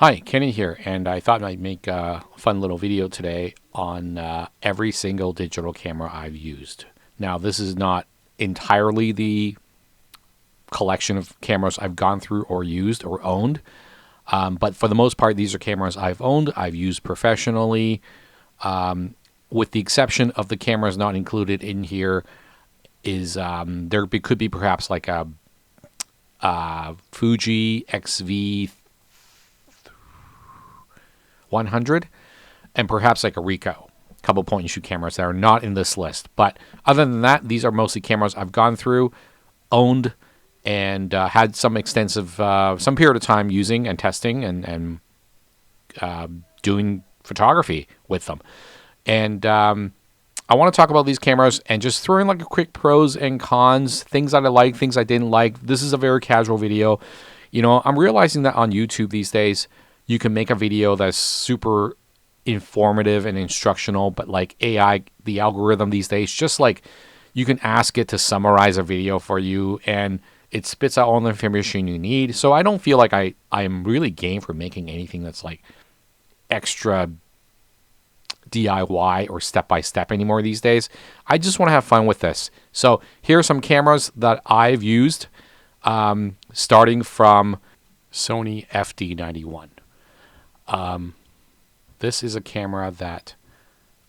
Hi, Kenny here, and I thought I'd make a fun little video today on every single digital camera I've used. Now, this is not entirely the collection of cameras I've gone through or used or owned, but for the most part, these are cameras I've owned, I've used professionally, with the exception of the cameras not included in here is could be perhaps like a Fuji XV 100 and perhaps like a Ricoh, a couple point and shoot cameras that are not in this list. But other than that, these are mostly cameras I've gone through, owned, and had some extensive, some period of time using and testing and doing photography with them. And I want to talk about these cameras and just throw in like a quick pros and cons, things that I like, things I didn't like. This is a very casual video. You know, I'm realizing that on YouTube these days, you can make a video that's super informative and instructional, but like AI, the algorithm these days, just like you can ask it to summarize a video for you and it spits out all the information you need. So I don't feel like I'm really game for making anything that's like extra DIY or step-by-step anymore these days. I just want to have fun with this. So here are some cameras that I've used, starting from Sony FD91. This is a camera that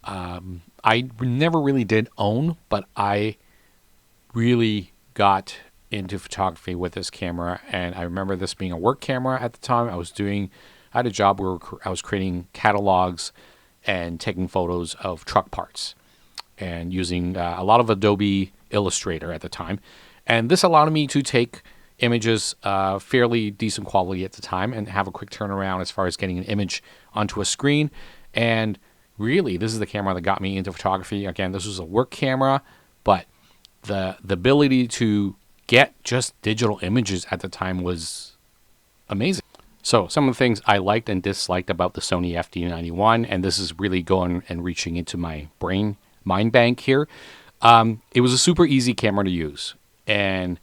I never really did own, but I really got into photography with this camera. And I remember this being a work camera at the time. I had a job where I was creating catalogs and taking photos of truck parts and using a lot of Adobe Illustrator at the time. And this allowed me to take images fairly decent quality at the time and have a quick turnaround as far as getting an image onto a screen. And really, this is the camera that got me into photography. Again, this was a work camera, but the ability to get just digital images at the time was amazing. So some of the things I liked and disliked about the Sony FD91, and this is really going and reaching into my mind bank here. It was a super easy camera to use, and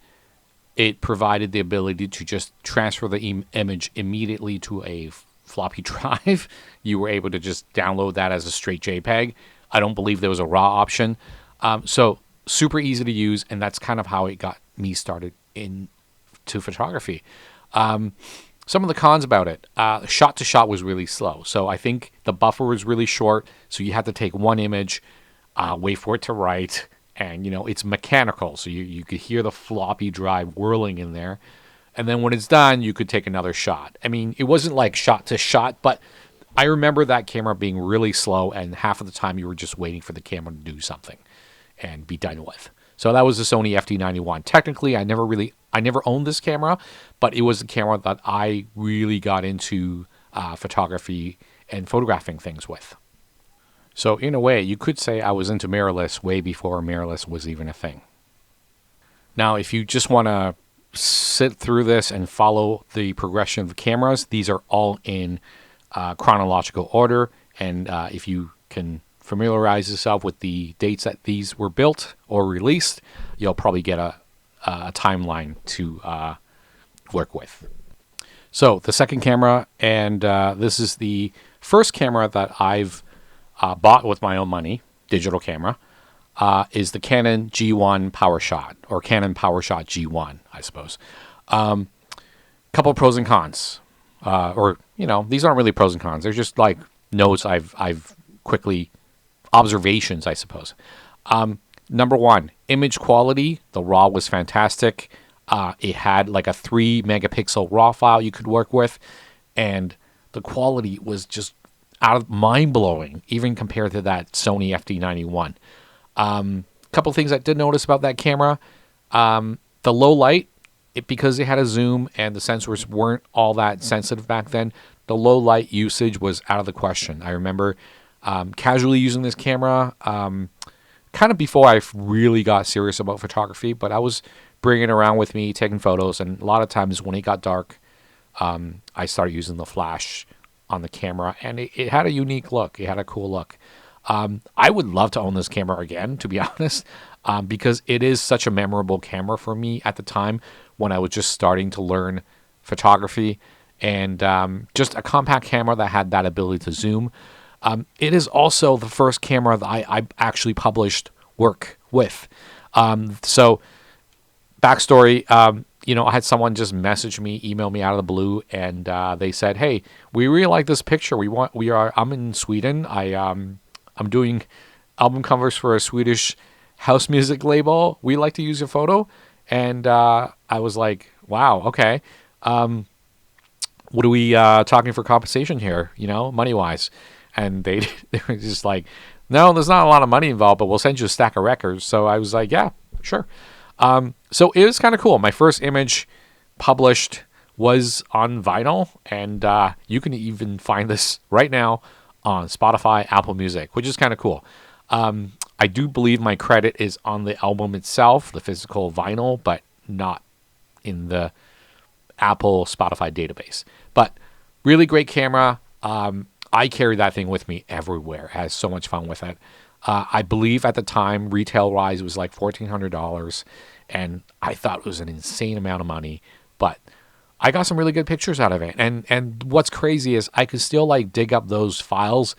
it provided the ability to just transfer the image immediately to a floppy drive. You were able to just download that as a straight JPEG. I don't believe there was a RAW option. So super easy to use, and that's kind of how it got me started into photography. Some of the cons about it, shot to shot was really slow. So I think the buffer was really short, so you had to take one image, wait for it to write, and, you know, it's mechanical, so you could hear the floppy drive whirling in there. And then when it's done, you could take another shot. I mean, it wasn't like shot to shot, but I remember that camera being really slow, and half of the time you were just waiting for the camera to do something and be done with. So that was the Sony FD91. Technically, I never owned this camera, but it was a camera that I really got into photography and photographing things with. So in a way, you could say I was into mirrorless way before mirrorless was even a thing. Now, if you just want to sit through this and follow the progression of the cameras, these are all in chronological order. And if you can familiarize yourself with the dates that these were built or released, you'll probably get a timeline to work with. So the second camera, and this is the first camera that I've bought with my own money, digital camera, is the Canon G1 PowerShot, or Canon PowerShot G1, I suppose. Couple pros and cons, or, you know, these aren't really pros and cons. They're just like notes I've quickly, observations, I suppose. Number one, image quality. The RAW was fantastic. It had like a 3 megapixel RAW file you could work with, and the quality was just mind-blowing, even compared to that Sony FD91. Couple things I did notice about that camera. The low light, because it had a zoom and the sensors weren't all that sensitive back then, the low light usage was out of the question. I remember casually using this camera kind of before I really got serious about photography, but I was bringing it around with me, taking photos, and a lot of times when it got dark, I started using the flash on the camera, and it had a unique look. It had a cool look. I would love to own this camera again, to be honest, because it is such a memorable camera for me at the time when I was just starting to learn photography. and just a compact camera that had that ability to zoom. It is also the first camera that I actually published work with. So backstory, I had someone just message me, email me out of the blue, and they said, "Hey, we really like this picture. I'm in Sweden. I'm doing album covers for a Swedish house music label. We like to use your photo." And I was like, "Wow, okay. What are we talking for compensation here? Money wise?" And they were just like, "No, there's not a lot of money involved, but we'll send you a stack of records." So I was like, "Yeah, sure." So it was kind of cool. My first image published was on vinyl, and you can even find this right now on Spotify, Apple Music, which is kind of cool. I do believe my credit is on the album itself, the physical vinyl, but not in the Apple Spotify database. But really great camera. I carry that thing with me everywhere. I had so much fun with it. I believe at the time, retail wise, it was like $1,400, and I thought it was an insane amount of money, but I got some really good pictures out of it. And what's crazy is I could still dig up those files,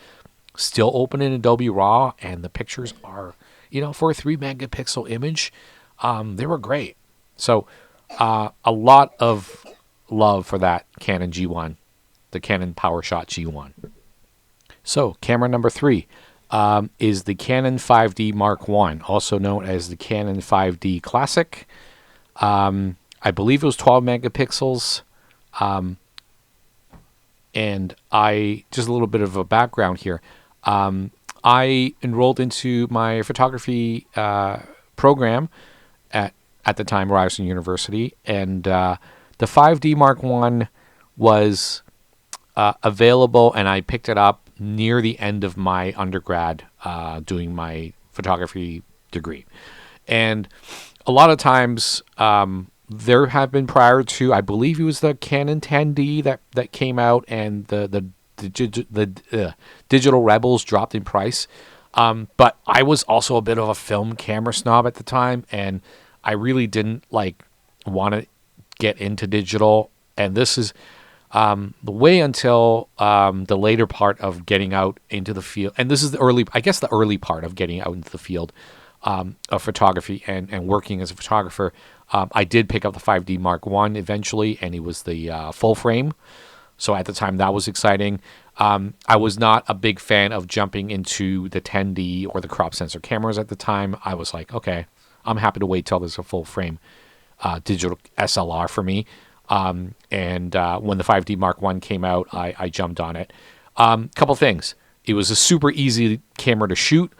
still open in Adobe RAW, and the pictures are, for a 3 megapixel image, they were great. So a lot of love for that Canon G1, the Canon PowerShot G1. So camera number 3 is the Canon 5D Mark I, also known as the Canon 5D Classic. I believe it was 12 megapixels. And just a little bit of a background here. I enrolled into my photography program at the time, Ryerson University, and the 5D Mark I was available, and I picked it up near the end of my undergrad doing my photography degree. And a lot of times there have been prior to, I believe it was the Canon 10D that came out, and the Digital Rebels dropped in price. But I was also a bit of a film camera snob at the time, and I really didn't want to get into digital. And this is the way until the later part of getting out into the field. And this is the early part of getting out into the field of photography and working as a photographer. I did pick up the 5D Mark I eventually, and it was the full frame. So at the time, that was exciting. I was not a big fan of jumping into the 10D or the crop sensor cameras at the time. I was like, okay, I'm happy to wait till there's a full frame digital SLR for me. And when the 5D Mark I came out, I jumped on it. Couple things. It was a super easy camera to shoot.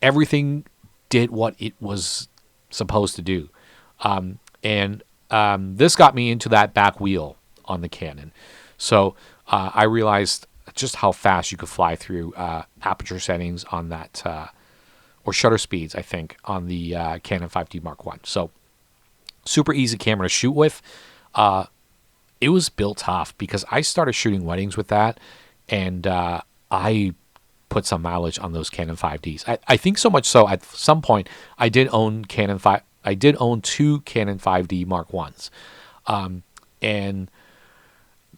Everything did what it was supposed to do. And this got me into that back wheel on the Canon. So I realized just how fast you could fly through aperture settings on that, or shutter speeds, I think, on the Canon 5D Mark I. So super easy camera to shoot with. It was built tough because I started shooting weddings with that, and I put some mileage on those Canon 5Ds. I think so much so at some point I did own two Canon 5D Mark Is. And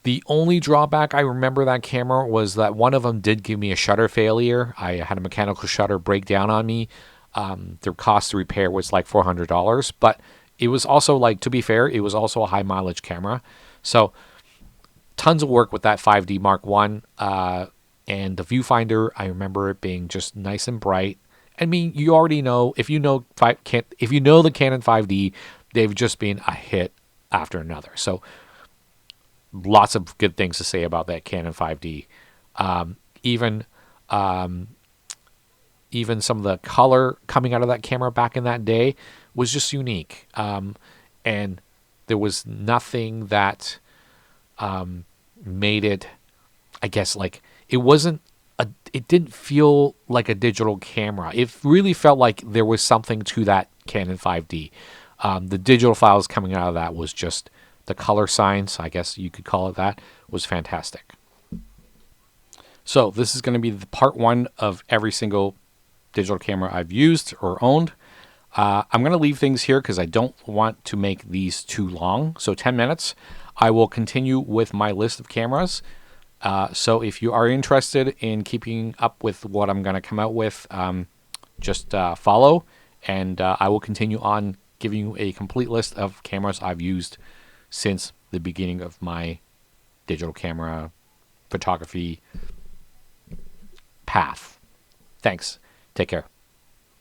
the only drawback I remember that camera was that one of them did give me a shutter failure. I had a mechanical shutter break down on me. The cost to repair was like $400, but it was also, to be fair, it was also a high mileage camera. So tons of work with that 5D Mark I. And the viewfinder, I remember it being just nice and bright. I mean, you already know, if you know the Canon 5D, they've just been a hit after another. So lots of good things to say about that Canon 5D. Even some of the color coming out of that camera back in that day was just unique. And there was nothing that made it, I guess, it didn't feel like a digital camera. It really felt like there was something to that Canon 5D. The digital files coming out of that was just the color science, I guess you could call it that, was fantastic. So this is going to be the part 1 of every single digital camera I've used or owned. I'm going to leave things here because I don't want to make these too long. So 10 minutes. I will continue with my list of cameras. So if you are interested in keeping up with what I'm going to come out with, just follow, and I will continue on giving you a complete list of cameras I've used since the beginning of my digital camera photography path. Thanks. Take care.